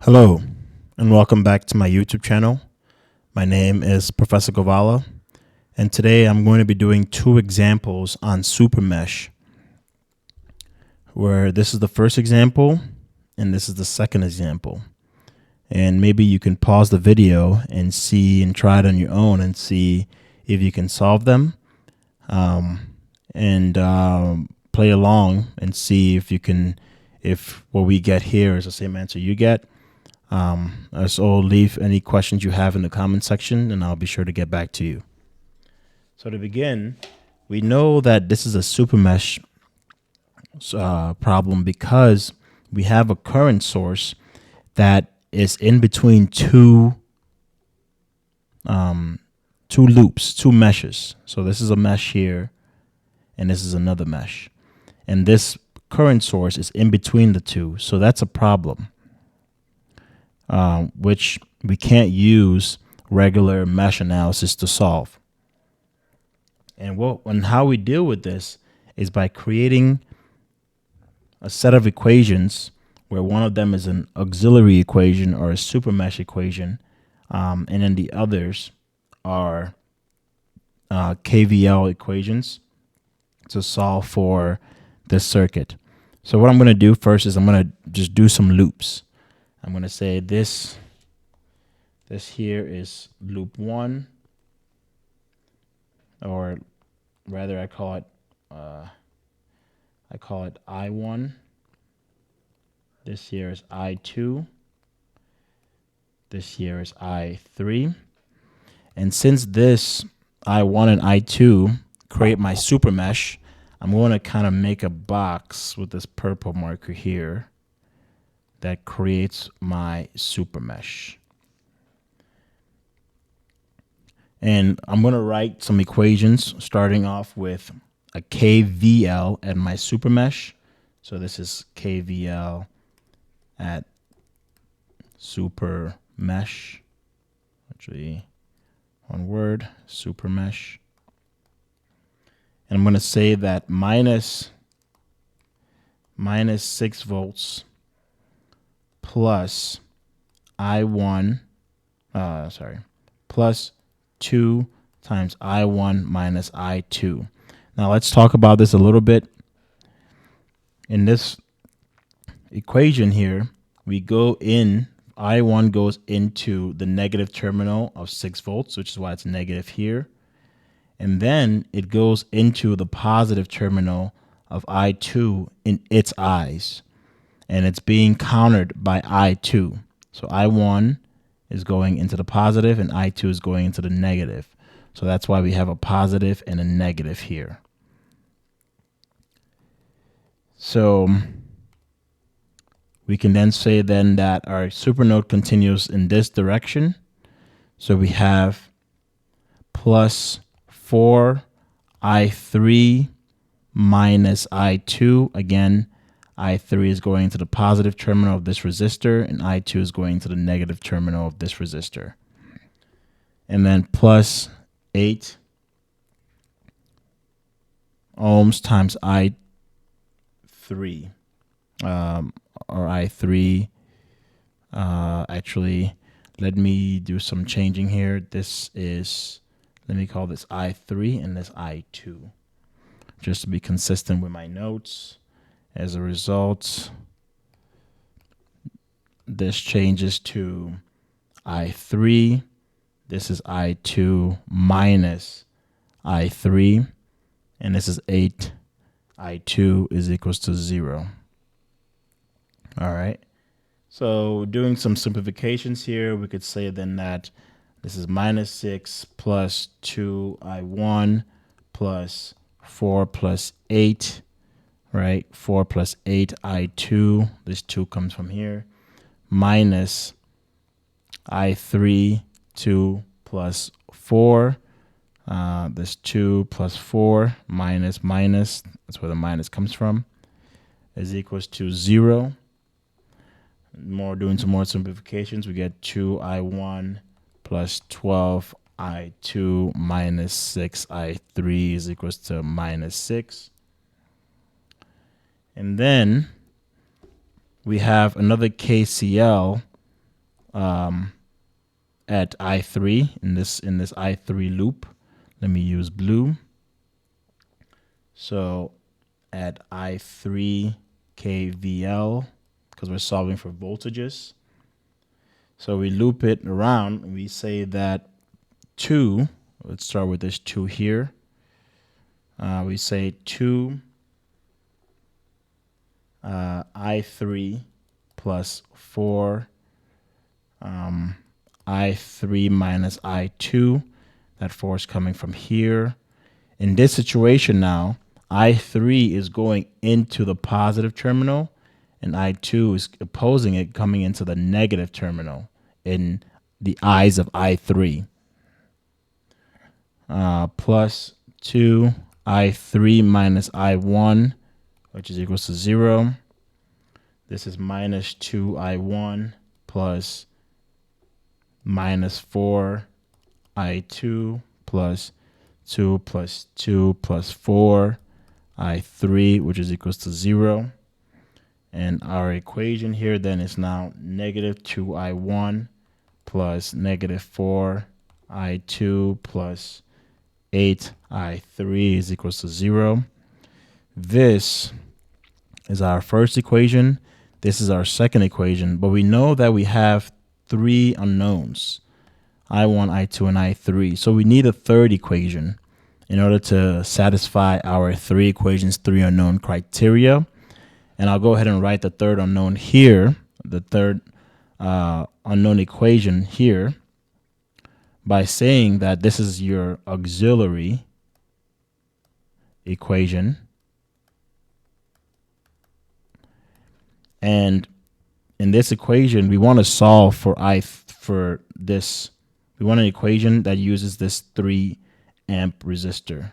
Hello, and welcome back to my YouTube channel. My name is Professor Govalla, and today I'm going to be doing two examples on Supermesh, where this is the first example and this is the second example. And maybe you can pause the video and see and try it on your own and see if you can solve them, and play along and see if what we get here is the same answer you get. So leave any questions you have in the comment section and I'll be sure to get back to you. So to begin, we know that this is a supermesh problem because we have a current source that is in between two loops, two meshes. So this is a mesh here and this is another mesh. And this current source is in between the two. So that's a problem. Which we can't use regular mesh analysis to solve. And how we deal with this is by creating a set of equations where one of them is an auxiliary equation or a supermesh equation, and then the others are KVL equations to solve for this circuit. So what I'm going to do first is I'm going to just do some loops. I'm going to say this here is loop 1, or rather I call it I1. This here is I2. This here is I3. And since this I1 and I2 create my super mesh, I'm going to kind of make a box with this purple marker here that creates my super mesh. And I'm going to write some equations starting off with a KVL at my super mesh. So this is KVL at super mesh. Actually, one word, super mesh. And I'm going to say that minus 6 volts plus I1, plus 2 times I1 minus I2. Now let's talk about this a little bit. In this equation here, we go in, I1 goes into the negative terminal of 6 volts, which is why it's negative here. And then it goes into the positive terminal of I2 in its eyes. And it's being countered by I2. So I1 is going into the positive and I2 is going into the negative. So that's why we have a positive and a negative here. So we can then say then that our supernode continues in this direction. So we have plus 4 I3 minus I2. Again, I3 is going to the positive terminal of this resistor, and I2 is going to the negative terminal of this resistor. And then plus 8 ohms times I3, or I3. Actually, let me do some changing here. This is, let me call this I3 and this I2, just to be consistent with my notes. As a result, this changes to I3. This is I2 minus I3. And this is 8. I2 is equals to 0. All right. So doing some simplifications here, we could say then that this is minus 6 plus 2 I1 plus 4 plus 8. Right, 4 plus 8 I2, this 2 comes from here, minus I3, 2 plus 4, this 2 plus 4 minus, that's where the minus comes from, is equals to 0. Doing some more simplifications, we get 2 I1 plus 12 I2 minus 6 I3 is equals to minus 6. And then we have another KCL at I3 in this I3 loop. Let me use blue. So at I3 KVL, because we're solving for voltages. So we loop it around and we say that 2, let's start with this 2 here. We say 2 I3 plus 4 I3 minus I2. That 4 is coming from here. In this situation now, I3 is going into the positive terminal, and I2 is opposing it, coming into the negative terminal in the eyes of I3. Plus 2 I3 minus I1, which is equals to 0. This is minus 2 I1 plus minus 4 I2 plus 2 plus 2 plus 4 I3, which is equals to 0. And our equation here then is now negative 2 I1 plus negative 4 I2 plus 8 I3 is equals to 0. This is our first equation. This is our second equation. But we know that we have 3 unknowns, I1, I2, and I3. So we need a third equation in order to satisfy our 3 equations, 3 unknown criteria. And I'll go ahead and write the third unknown here, the third unknown equation here, by saying that this is your auxiliary equation. And in this equation, we want to solve for this. We want an equation that uses this 3 amp resistor.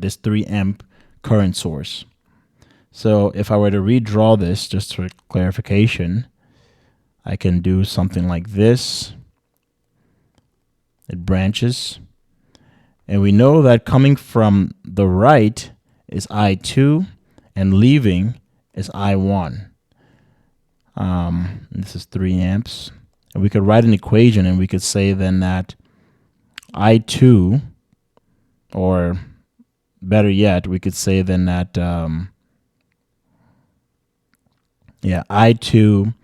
This 3 amp current source. So if I were to redraw this, just for clarification, I can do something like this. It branches. And we know that coming from the right is I2 and leaving is I1. This is 3 amps. And we could write an equation and we could say then that I2, or better yet, we could say then that I2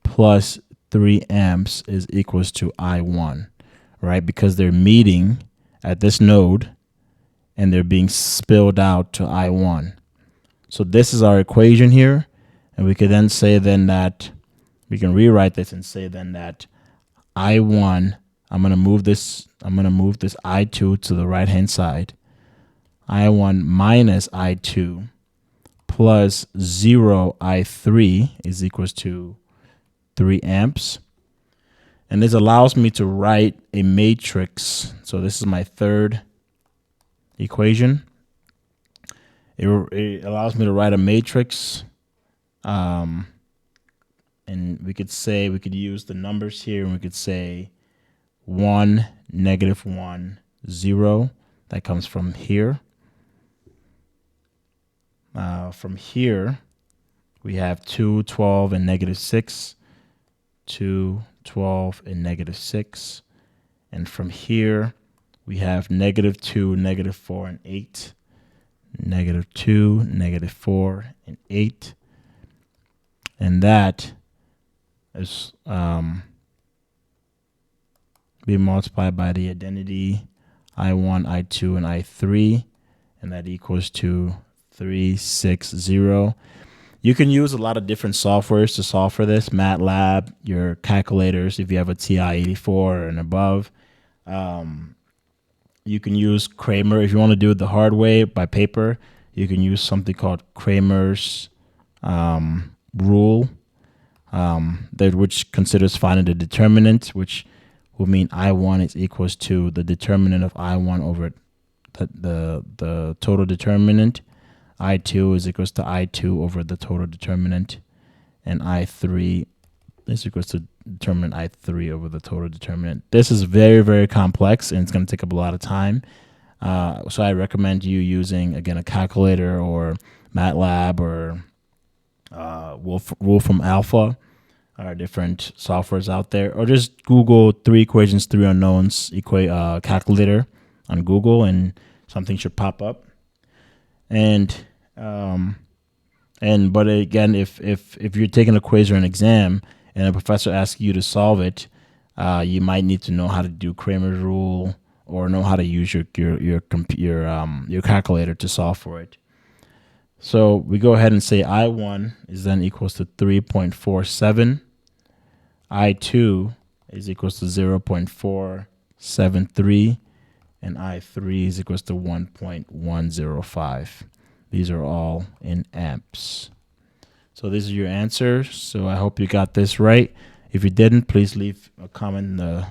plus 3 amps is equals to I1, right? Because they're meeting at this node and they're being spilled out to I1. So this is our equation here. And we could then say then that we can rewrite this and say then that I1, I'm going to move this I2 to the right hand side. I1 minus I2 plus 0 I3 is equals to 3 amps. And this allows me to write a matrix. So this is my third equation. It allows me to write a matrix. And we could use the numbers here, and we could say 1, -1, 0. That comes from here. From here, we have 2, 12, and -6. 2, 12, and -6. And from here, we have -2, -4, and 8. -2, -4, and 8. And that is being multiplied by the identity I1, I2, and I3. And that equals to 360. You can use a lot of different softwares to solve for this. MATLAB, your calculators, if you have a TI-84 and above. You can use Kramer. If you want to do it the hard way by paper, you can use something called Kramer's rule, which considers finding the determinant, which will mean I1 is equals to the determinant of I1 over the total determinant. I2 is equals to I2 over the total determinant, and I3 is equals to determinant I3 over the total determinant. This is very, very complex, and it's going to take up a lot of time. So I recommend you using, again, a calculator or MATLAB or Wolfram Alpha. different softwares out there, or just Google 3 equations, 3 unknowns calculator on Google, and something should pop up. And but again, if you're taking a quiz or an exam and a professor asks you to solve it, you might need to know how to do Kramer's rule or know how to use your calculator to solve for it. So we go ahead and say I1 is then equals to 3.47. I2 is equals to 0.473. And I3 is equals to 1.105. These are all in amps. So this is your answer. So I hope you got this right. If you didn't, please leave a comment in the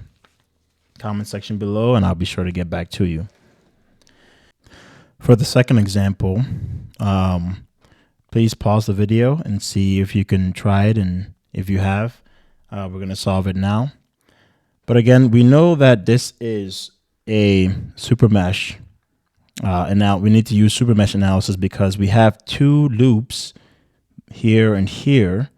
comment section below, and I'll be sure to get back to you. For the second example, please pause the video and see if you can try it, and if you have, we're going to solve it now. But again, we know that this is a super mesh, and now we need to use super mesh analysis because we have two loops here and here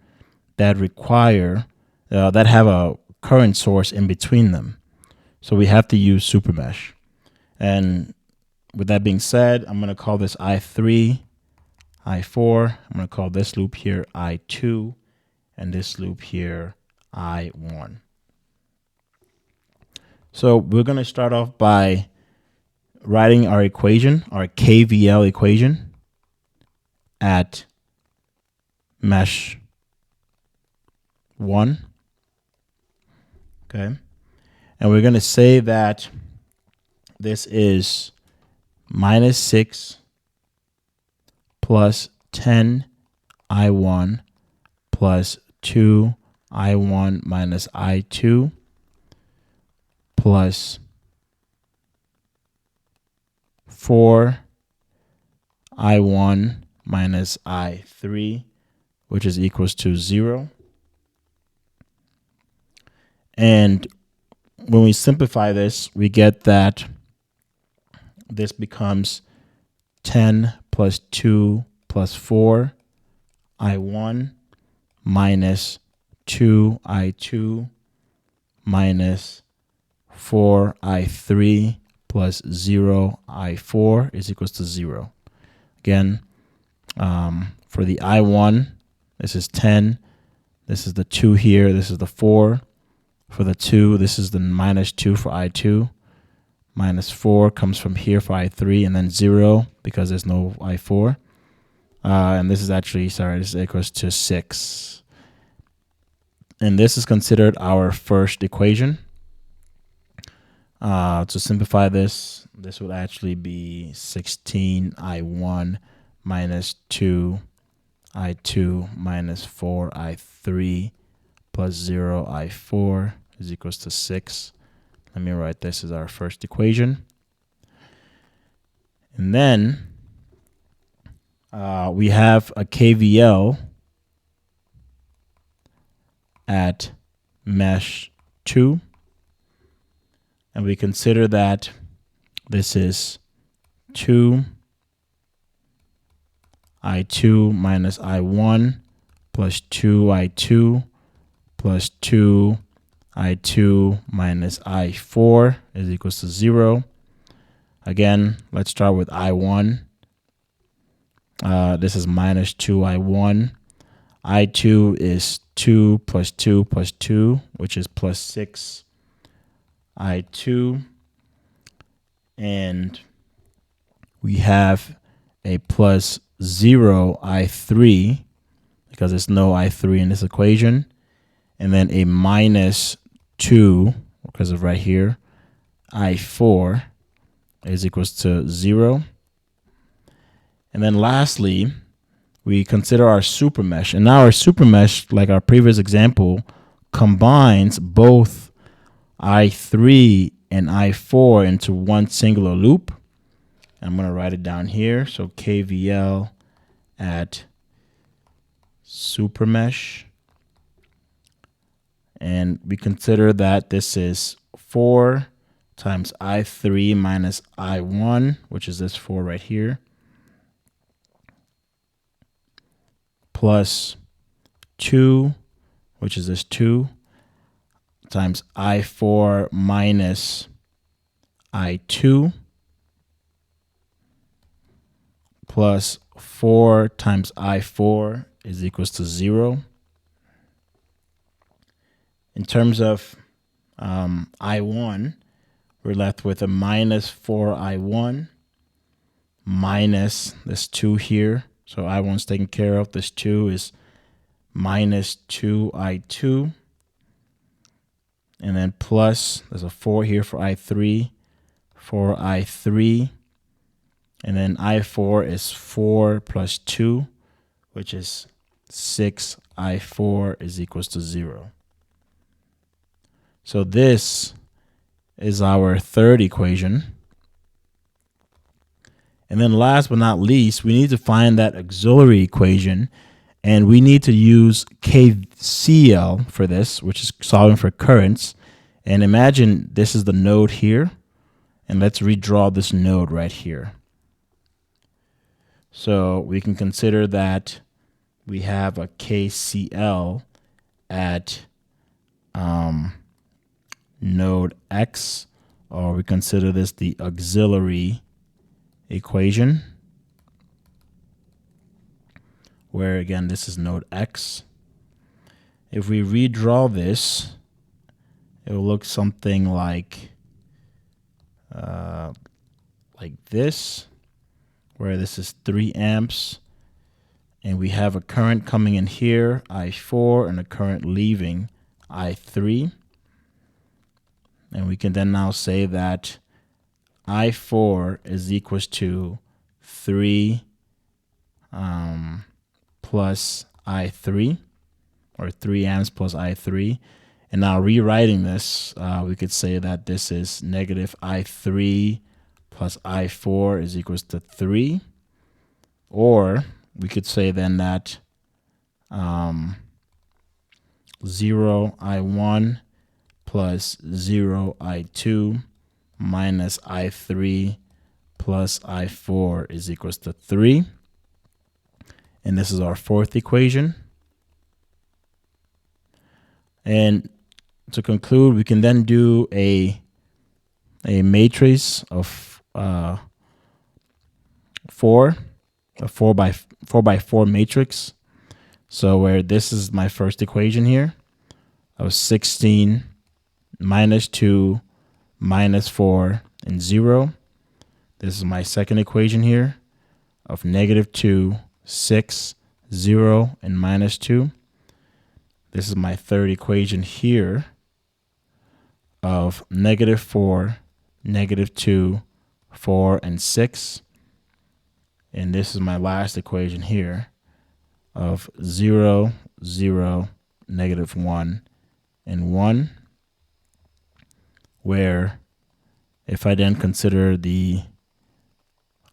that require that have a current source in between them. So we have to use super mesh. And with that being said, I'm going to call this I3, I4. I'm going to call this loop here I2, and this loop here I1. So we're going to start off by writing our equation, our KVL equation, at mesh 1. Okay. And we're going to say that this is minus 6 plus 10 I1 plus 2 I1 minus I2 plus 4 I1 minus I3, which is equals to 0. And when we simplify this, we get that this becomes 10 plus 2 plus 4 I1 minus 2 I2 minus 4 I3 plus 0 I4 is equals to 0. Again, for the I1, this is 10. This is the 2 here. This is the 4. For the 2, this is the minus 2 for I2. Minus 4 comes from here for I3, and then 0 because there's no I4. And this is actually, this is equals to 6. And this is considered our first equation. To simplify this, this would actually be 16 I1 minus 2 I2 minus 4 I3 plus 0 I4 is equals to 6. Let me write this as our first equation. And then we have a KVL at mesh 2. And we consider that this is 2 I2 minus I1 plus 2 I2 plus 2 I2 minus I4 is equals to 0. Again, let's start with I1. This is minus 2 I1. I2 is 2 plus 2 plus 2, which is plus 6 I2. And we have a plus 0 I3 because there's no I3 in this equation. And then a minus 2, because of right here, I4 is equals to 0. And then lastly, we consider our super mesh. And now our super mesh, like our previous example, combines both I3 and I4 into one singular loop. I'm going to write it down here. So KVL at Supermesh. And we consider that this is 4 times I3 minus I1, which is this 4 right here, plus 2 which is this 2, times I4 minus I2 plus 4 times I4 is equals to 0. In terms of I1, we're left with a minus 4I1 minus this 2 here. So I1's taken care of. This 2 is minus 2I2. And then plus, there's a 4 here for I3, 4I3. And then I4 is 4 plus 2, which is 6. I4 is equals to 0. So this is our third equation. And then last but not least, we need to find that auxiliary equation. And we need to use KCL for this, which is solving for currents. And imagine this is the node here. And let's redraw this node right here. So we can consider that we have a KCL at node X, or we consider this the auxiliary equation, where again this is node X. If we redraw this, it will look something like this, where this is 3 amps, and we have a current coming in here, I4, and a current leaving, I3. And we can then now say that I4 is equals to 3 plus I3, or 3 amps plus I3. And now rewriting this, we could say that this is negative I3 plus I4 is equals to 3. Or we could say then that 0 I1 plus 0 I2 minus I3 plus I4 is equals to 3. And this is our fourth equation. And to conclude, we can then do a matrix of 4, a 4 by 4 matrix. So where this is my first equation here of 16 minus 2 minus 4 and 0. This is my second equation here of negative 2, 6, 0, and minus 2. This is my third equation here of negative 4, negative 2, 4, and 6. And this is my last equation here of 0, 0, negative 1, and 1. Where if I then consider the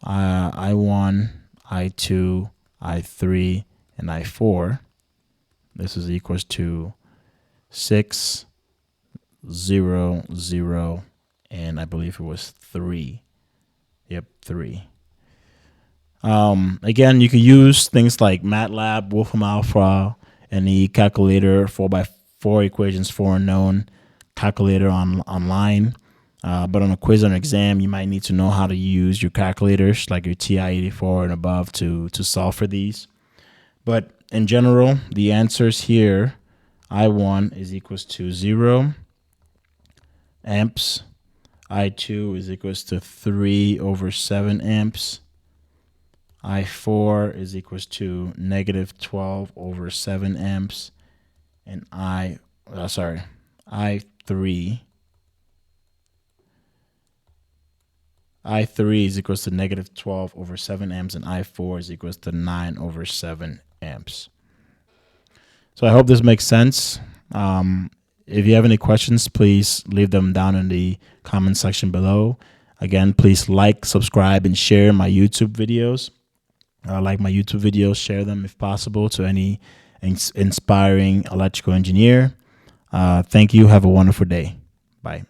I1, I2, I3, and I4, this is equals to 6, 0, 0, and I believe it was 3. Yep, 3. Again, you can use things like MATLAB, Wolfram Alpha, and the calculator, 4x4 equations, 4 unknown calculator online. But on a quiz or an exam, you might need to know how to use your calculators, like your TI-84 and above, to solve for these. But in general, the answers here, I1 is equals to 0 amps. I2 is equals to 3 over 7 amps. I4 is equals to negative 12 over 7 amps. And I3 is equals to negative 12 over 7 amps, and I4 is equals to 9 over 7 amps. So I hope this makes sense. If you have any questions, please leave them down in the comment section below. Again, please like, subscribe, and share my YouTube videos. Like my YouTube videos, share them if possible to any inspiring electrical engineer. Thank you. Have a wonderful day. Bye.